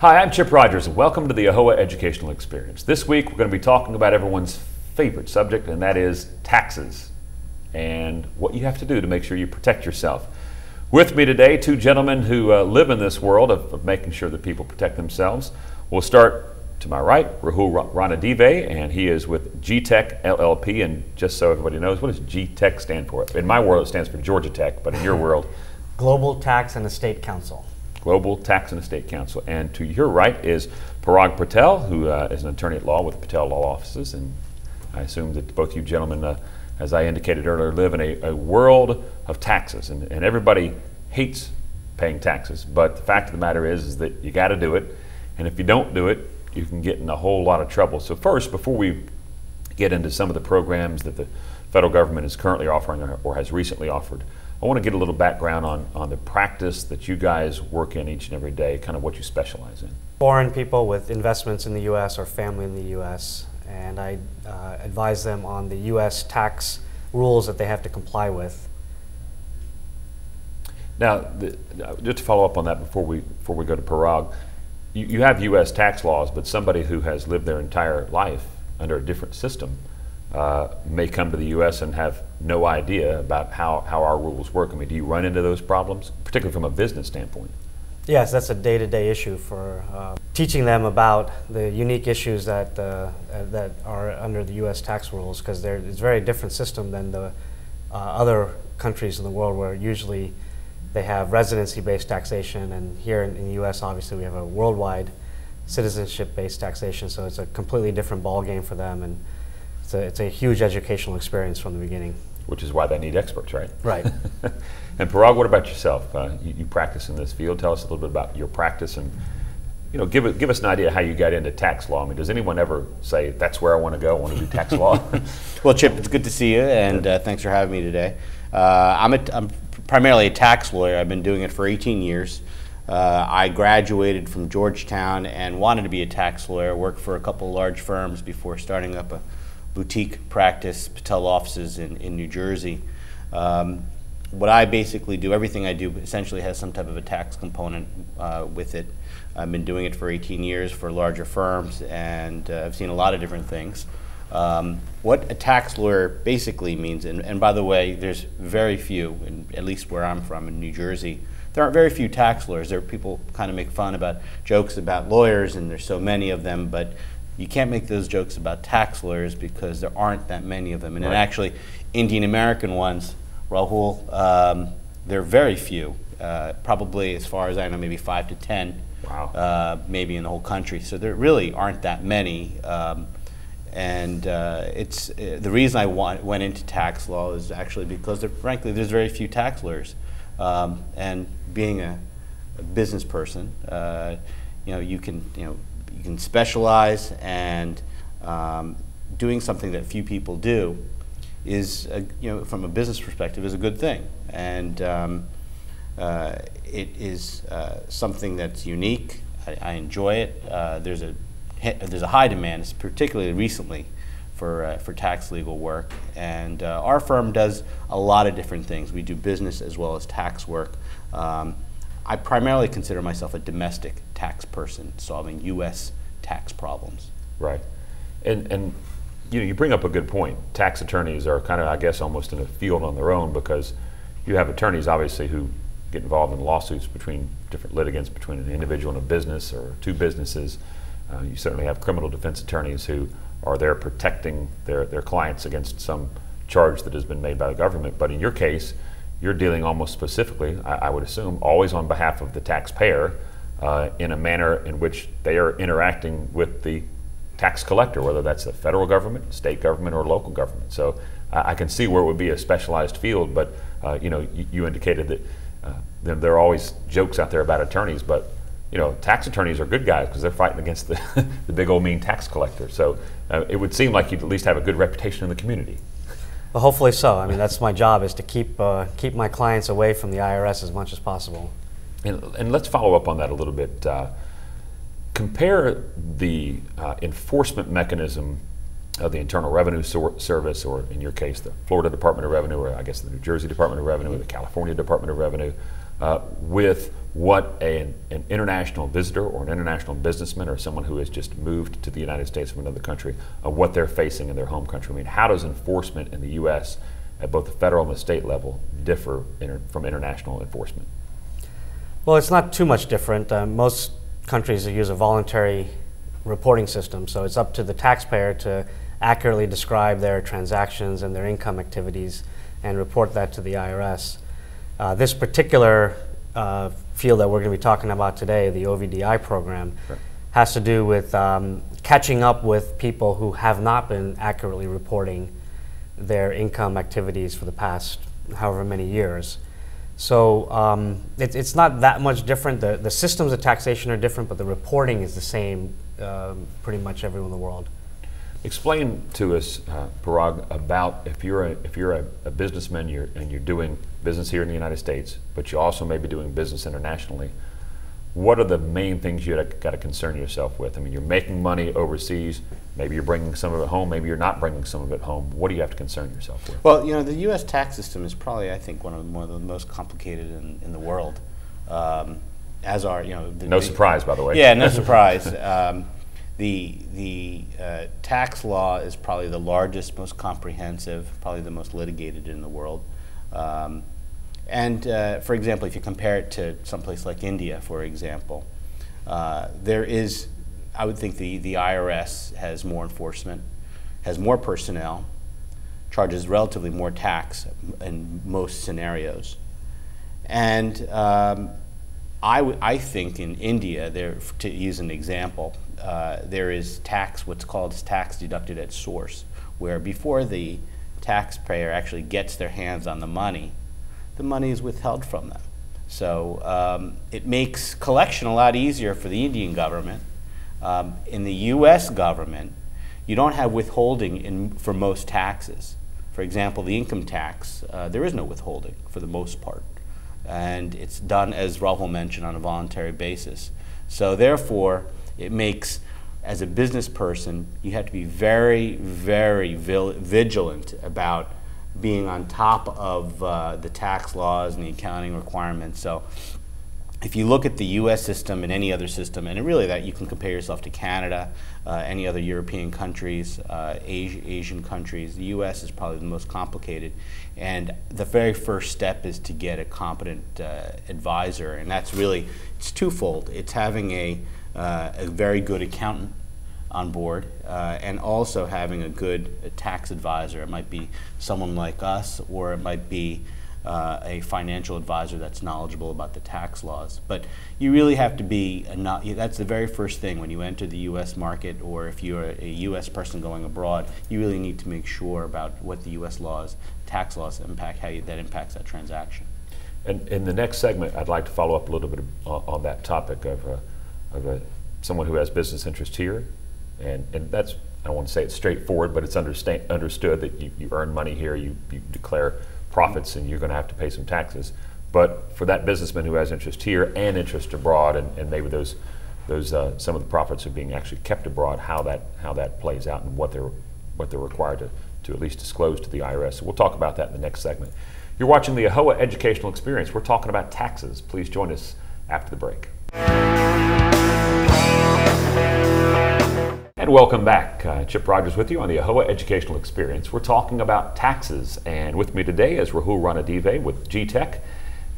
Hi, I'm Chip Rogers, and welcome to the AAHOA Educational Experience. This week, we're going to be talking about everyone's favorite subject, and that is taxes and what you have to do to make sure you protect yourself. With me today, two gentlemen who live in this world of making sure that people protect themselves. We'll start to my right, Rahul Ranadive, and he is with GTech LLP. And just so everybody knows, what does GTech stand for? In my world, it stands for Georgia Tech, but in your world? Global Tax and Estate Council. Global Tax and Estate Council. And to your right is Parag Patel, who is an attorney at law with the Patel Law Offices. And I assume that both you gentlemen, as I indicated earlier, live in a world of taxes. And everybody hates paying taxes. But the fact of the matter is that you got to do it. And if you don't do it, you can get in a whole lot of trouble. So first, before we get into some of the programs that the federal government is currently offering or has recently offered, I want to get a little background on the practice that you guys work in each and every day, kind of what you specialize in. Foreign people with investments in the U.S. or family in the U.S. and I advise them on the U.S. tax rules that they have to comply with. Now, just to follow up on that before we go to Parag, you have U.S. tax laws, but somebody who has lived their entire life under a different system may come to the U.S. and have no idea about how our rules work. I mean, do you run into those problems, particularly from a business standpoint? Yes, that's a day-to-day issue for teaching them about the unique issues that are under the U.S. tax rules, because it's a very different system than the other countries in the world where usually they have residency-based taxation, and here in the U.S. obviously we have a worldwide citizenship-based taxation, so it's a completely different ballgame for them, and it's a huge educational experience from the beginning. Which is why they need experts, right? Right. And Parag, what about yourself? You practice in this field. Tell us a little bit about your practice, and give us an idea how you got into tax law. I mean, does anyone ever say, that's where I want to go, I want to do tax law? Well, Chip, it's good to see you, and thanks for having me today. I'm primarily a tax lawyer. I've been doing it for 18 years. I graduated from Georgetown and wanted to be a tax lawyer, worked for a couple large firms before starting up a boutique practice, Patel offices in New Jersey. What I basically do, everything I do essentially has some type of a tax component with it. I've been doing it for 18 years for larger firms, and I've seen a lot of different things. What a tax lawyer basically means, and by the way, there's very few, at least where I'm from in New Jersey, there aren't very few tax lawyers. There are people kind of make fun about jokes about lawyers, and there's so many of them, but you can't make those jokes about tax lawyers because there aren't that many of them. And right. Actually, Indian American ones, Rahul, they're very few. Probably, as far as I know, maybe 5 to 10. Wow. Maybe in the whole country. So there really aren't that many. It's the reason I went into tax law is actually because, frankly, there's very few tax lawyers. And being a business person, you can specialize, and doing something that few people do is, from a business perspective, is a good thing. And it is something that's unique. I enjoy it. There's a high demand, particularly recently, for tax legal work. And our firm does a lot of different things. We do business as well as tax work. I primarily consider myself a domestic tax person, solving U.S. tax problems. Right. And you bring up a good point. Tax attorneys are kind of, I guess, almost in a field on their own, because you have attorneys, obviously, who get involved in lawsuits between different litigants, between an individual and a business or two businesses. You certainly have criminal defense attorneys who are there protecting their clients against some charge that has been made by the government. But in your case, you're dealing almost specifically, I would assume, always on behalf of the taxpayer, in a manner in which they are interacting with the tax collector, whether that's the federal government, state government, or local government. So I can see where it would be a specialized field, but you indicated that there are always jokes out there about attorneys, but tax attorneys are good guys because they're fighting against the big old mean tax collector. So it would seem like you'd at least have a good reputation in the community. Well, hopefully so. I mean, that's my job, is to keep my clients away from the IRS as much as possible. And let's follow up on that a little bit. Compare the enforcement mechanism of the Internal Revenue Service, or in your case, the Florida Department of Revenue, or I guess the New Jersey Department of Revenue, or the California Department of Revenue, with what an international visitor or an international businessman or someone who has just moved to the United States from another country, what they're facing in their home country. I mean, how does enforcement in the U.S. at both the federal and the state level differ from international enforcement? Well, it's not too much different. Most countries use a voluntary reporting system, so it's up to the taxpayer to accurately describe their transactions and their income activities and report that to the IRS. This particular field that we're going to be talking about today, the OVDI program, right, has to do with catching up with people who have not been accurately reporting their income activities for the past however many years. So it's not that much different. The systems of taxation are different, but the reporting is the same pretty much everywhere in the world. Explain to us, Parag, about if you're a businessman and you're doing business here in the United States, but you also may be doing business internationally. What are the main things you got to concern yourself with? I mean, you're making money overseas. Maybe you're bringing some of it home. Maybe you're not bringing some of it home. What do you have to concern yourself with? Well, the U.S. tax system is probably, I think, one of the most complicated in the world. As are, no surprise, by the way. Yeah, no surprise. The tax law is probably the largest, most comprehensive, probably the most litigated in the world. For example, if you compare it to someplace like India, for example, there is, I would think the IRS has more enforcement, has more personnel, charges relatively more tax in most scenarios. And I think in India, to use an example, there is what's called tax deducted at source, where before the taxpayer actually gets their hands on the money is withheld from them. So it makes collection a lot easier for the Indian government. In the U.S. government, you don't have withholding for most taxes. For example, the income tax, there is no withholding for the most part. And it's done, as Rahul mentioned, on a voluntary basis. So therefore, it makes, as a business person, you have to be very, very vigilant about being on top of the tax laws and the accounting requirements. So if you look at the U.S. system and any other system, and really that you can compare yourself to Canada, any other European countries, Asian countries, the U.S. is probably the most complicated. And the very first step is to get a competent advisor, and that's really, it's twofold. It's having a very good accountant on board, and also having a good tax advisor. It might be someone like us, or it might be a financial advisor that's knowledgeable about the tax laws. But you really have to be, that's the very first thing when you enter the U.S. market, or if you're a U.S. person going abroad, you really need to make sure about what the U.S. laws, tax laws impact, that impacts that transaction. And in the next segment, I'd like to follow up a little bit on that topic of someone who has business interest here. And that's, I don't want to say it's straightforward, but it's understood that you earn money here, you declare profits, and you're going to have to pay some taxes. But for that businessman who has interest here and interest abroad, and maybe those some of the profits are being actually kept abroad, how that plays out and what they're required to at least disclose to the IRS. So we'll talk about that in the next segment. You're watching the AAHOA Educational Experience. We're talking about taxes. Please join us after the break. And welcome back. Chip Rogers with you on the AAHOA Educational Experience. We're talking about taxes, and with me today is Rahul Ranadive with GTech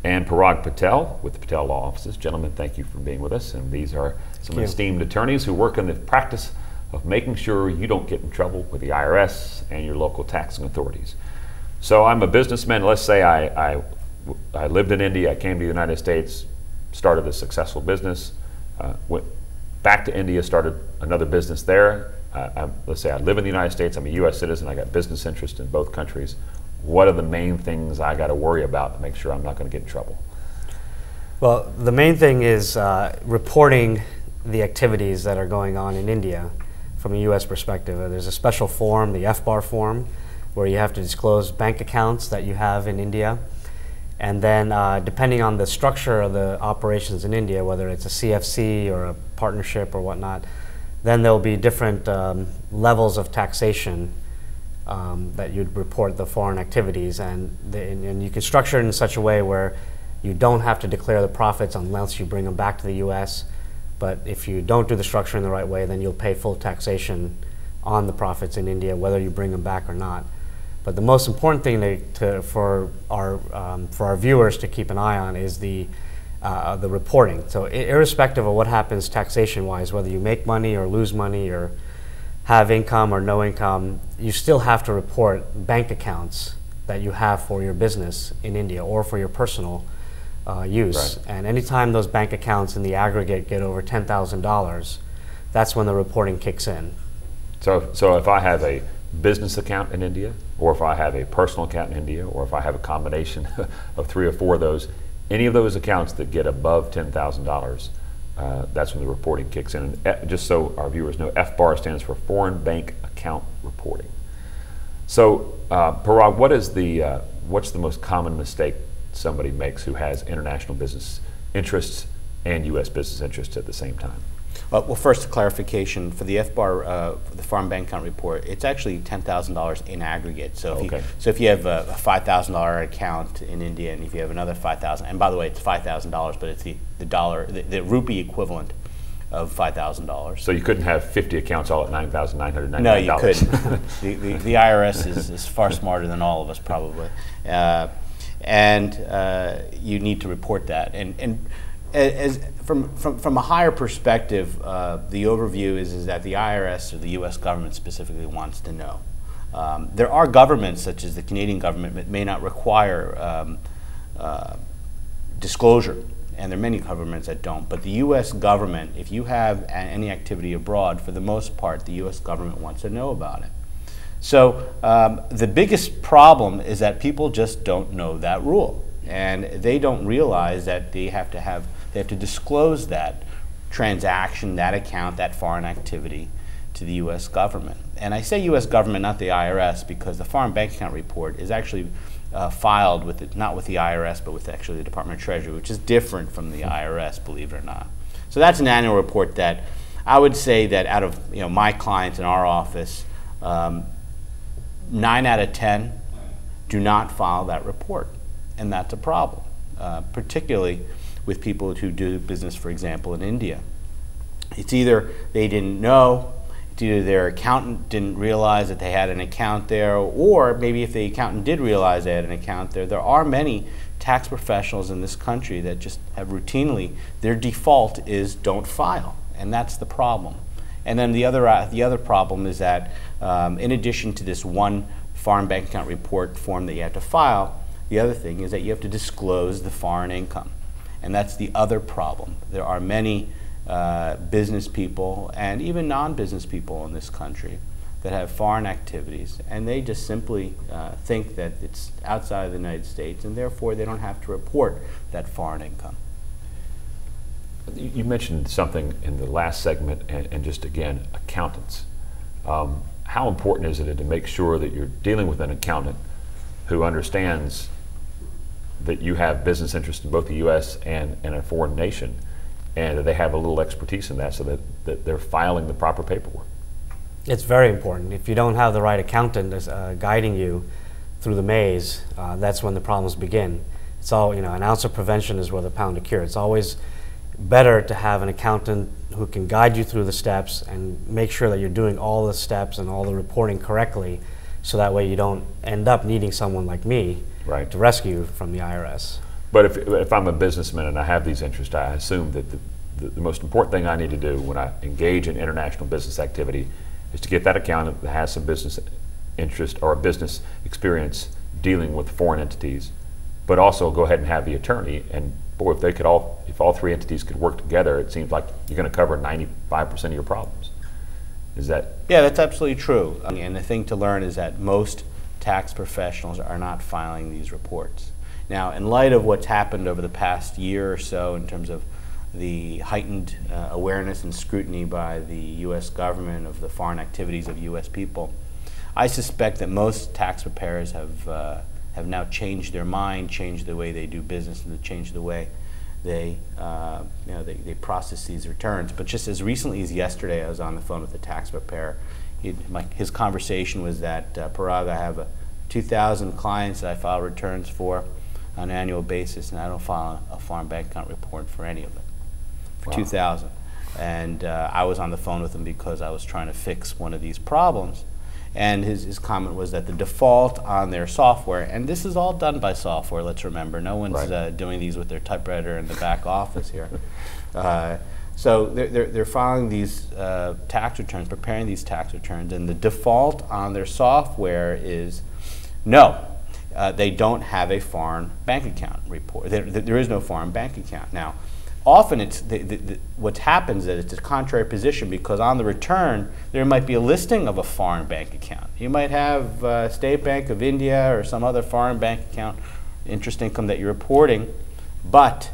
and Parag Patel with the Patel Law Offices. Gentlemen, thank you for being with us. And these are some esteemed attorneys who work in the practice of making sure you don't get in trouble with the IRS and your local taxing authorities. So I'm a businessman. Let's say I lived in India, I came to the United States, started a successful business, went back to India, started another business there. Let's say I live in the United States, I'm a U.S. citizen, I got business interest in both countries. What are the main things I got to worry about to make sure I'm not going to get in trouble? Well, the main thing is reporting the activities that are going on in India from a U.S. perspective. There's a special form, the FBAR form, where you have to disclose bank accounts that you have in India. And then depending on the structure of the operations in India, whether it's a CFC or a partnership or whatnot, then there'll be different levels of taxation that you'd report the foreign activities, and you can structure it in such a way where you don't have to declare the profits unless you bring them back to the U.S. But if you don't do the structure in the right way, then you'll pay full taxation on the profits in India, whether you bring them back or not. But the most important thing for our viewers to keep an eye on is the reporting. So irrespective of what happens taxation-wise, whether you make money or lose money or have income or no income, you still have to report bank accounts that you have for your business in India or for your personal use. Right. And anytime those bank accounts in the aggregate get over $10,000, that's when the reporting kicks in. So if I have a business account in India, or if I have a personal account in India, or if I have a combination of 3 or 4 of those, any of those accounts that get above $10,000, that's when the reporting kicks in. And just so our viewers know, FBAR stands for Foreign Bank Account Reporting. So, Parag, what's the most common mistake somebody makes who has international business interests and U.S. business interests at the same time? Well, first, a clarification for the FBAR, the Foreign Bank Account Report. It's actually $10,000 in aggregate. So, if you have a $5,000 account in India, and if you have another $5,000, and by the way, it's $5,000, but it's the rupee equivalent of $5,000. So you couldn't have 50 accounts all at $9,999. No, you couldn't. the IRS is far smarter than all of us, probably, and you need to report that. And as from a higher perspective, the overview is that the IRS, or the U.S. government specifically, wants to know. There are governments, such as the Canadian government, that may not require disclosure, and there are many governments that don't. But the U.S. government, if you have any activity abroad, for the most part, the U.S. government wants to know about it. So the biggest problem is that people just don't know that rule, and they don't realize that they have to disclose that transaction, that account, that foreign activity to the U.S. government. And I say U.S. government, not the IRS, because the Foreign Bank Account Report is actually filed with not with the IRS, but with actually the Department of Treasury, which is different from the IRS, believe it or not. So that's an annual report that I would say that out of my clients in our office, 9 out of 10 do not file that report, and that's a problem, particularly with people who do business, for example, in India. It's either they didn't know, it's either their accountant didn't realize that they had an account there, or maybe if the accountant did realize they had an account there. There are many tax professionals in this country that just have routinely, their default is don't file, and that's the problem. And then the other problem is that in addition to this one foreign bank account report form that you have to file, the other thing is that you have to disclose the foreign income. And that's the other problem. There are many business people and even non-business people in this country that have foreign activities, and they just simply think that it's outside of the United States, and therefore they don't have to report that foreign income. You mentioned something in the last segment, and just again, accountants. How important is it to make sure that you're dealing with an accountant who understands that you have business interests in both the U.S. and a foreign nation, and that they have a little expertise in that, so that they're filing the proper paperwork? It's very important. If you don't have the right accountant guiding you through the maze, that's when the problems begin. It's all, an ounce of prevention is worth a pound of cure. It's always better to have an accountant who can guide you through the steps and make sure that you're doing all the steps and all the reporting correctly, so that way you don't end up needing someone like me to rescue you from the IRS. But if I'm a businessman and I have these interests, I assume that the most important thing I need to do when I engage in international business activity is to get that accountant that has some business interest or a business experience dealing with foreign entities, but also go ahead and have the attorney. And boy, if all 3 entities could work together, it seems like you're going to cover 95% of your problems. Is that? Yeah, that's absolutely true. And the thing to learn is that most tax professionals are not filing these reports. Now, in light of what's happened over the past year or so in terms of the heightened awareness and scrutiny by the U.S. government of the foreign activities of U.S. people, I suspect that most tax preparers have now changed their mind, changed the way they do business, and changed the way they they process these returns. But just as recently as yesterday, I was on the phone with a tax preparer. His conversation was that, Parag, I have 2,000 clients that I file returns for on an annual basis, and I don't file a foreign bank account report for any of them, for 2,000. And I was on the phone with him because I was trying to fix one of these problems. And his comment was that the default on their software, and this is all done by software, let's remember, no one's doing these with their typewriter in the back office here. So they're filing these tax returns, preparing these tax returns, and the default on their software is no. They don't have a foreign bank account report. There is no foreign bank account. Now, often what happens is it's a contrary position, because on the return there might be a listing of a foreign bank account. You might have State Bank of India or some other foreign bank account, interest income that you're reporting, but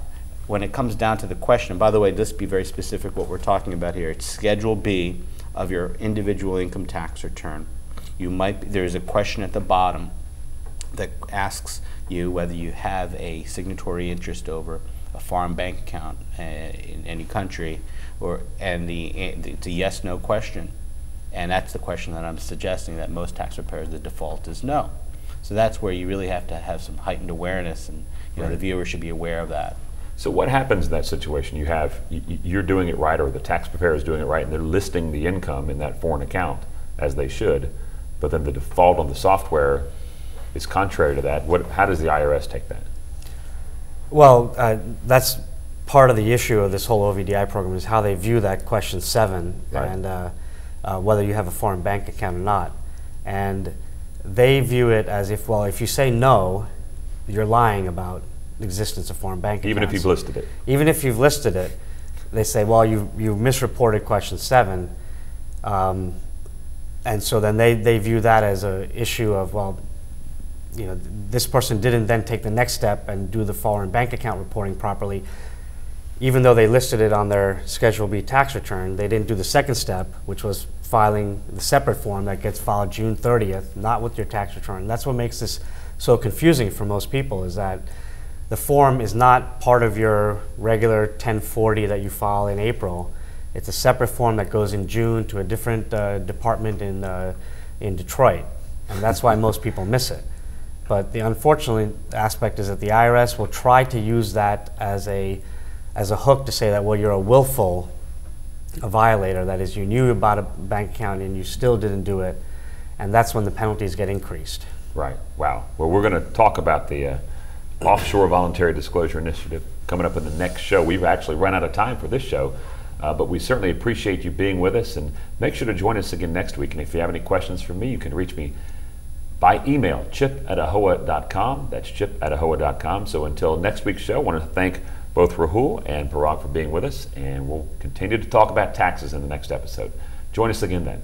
when it comes down to the question, by the way, let's be very specific what we're talking about here. It's Schedule B of your individual income tax return. There's a question at the bottom that asks you whether you have a signatory interest over a foreign bank account in any country, it's a yes/no question, and that's the question that I'm suggesting that most tax preparers, the default is no. So that's where you really have to have some heightened awareness, and the viewer should be aware of that. So what happens in that situation? You're doing it right, or the tax preparer is doing it right, and they're listing the income in that foreign account as they should, but then the default on the software is contrary to that. How does the IRS take that? Well, that's part of the issue of this whole OVDI program, is how they view that question 7, and whether you have a foreign bank account or not. And they view it as if you say no, you're lying about the existence of foreign bank accounts. Even if you've listed it? Even if you've listed it, they say, well, you misreported question 7. And so then they view that as an issue of, this person didn't then take the next step and do the foreign bank account reporting properly. Even though they listed it on their Schedule B tax return, they didn't do the second step, which was filing the separate form that gets filed June 30th, not with your tax return. That's what makes this so confusing for most people, is that the form is not part of your regular 1040 that you file in April. It's a separate form that goes in June to a different department in Detroit, and that's why most people miss it. But the unfortunate aspect is that the IRS will try to use that as a hook to say that, well, you're a violator. That is, you knew about a bank account and you still didn't do it, and that's when the penalties get increased. Right. Wow. Well, we're going to talk about the Offshore Voluntary Disclosure Initiative coming up in the next show. We've actually run out of time for this show, but we certainly appreciate you being with us, and make sure to join us again next week. And if you have any questions for me, you can reach me by email, chip@AAHOA.com. That's chip@AAHOA.com. So until next week's show, I want to thank both Rahul and Parag for being with us, and we'll continue to talk about taxes in the next episode. Join us again then.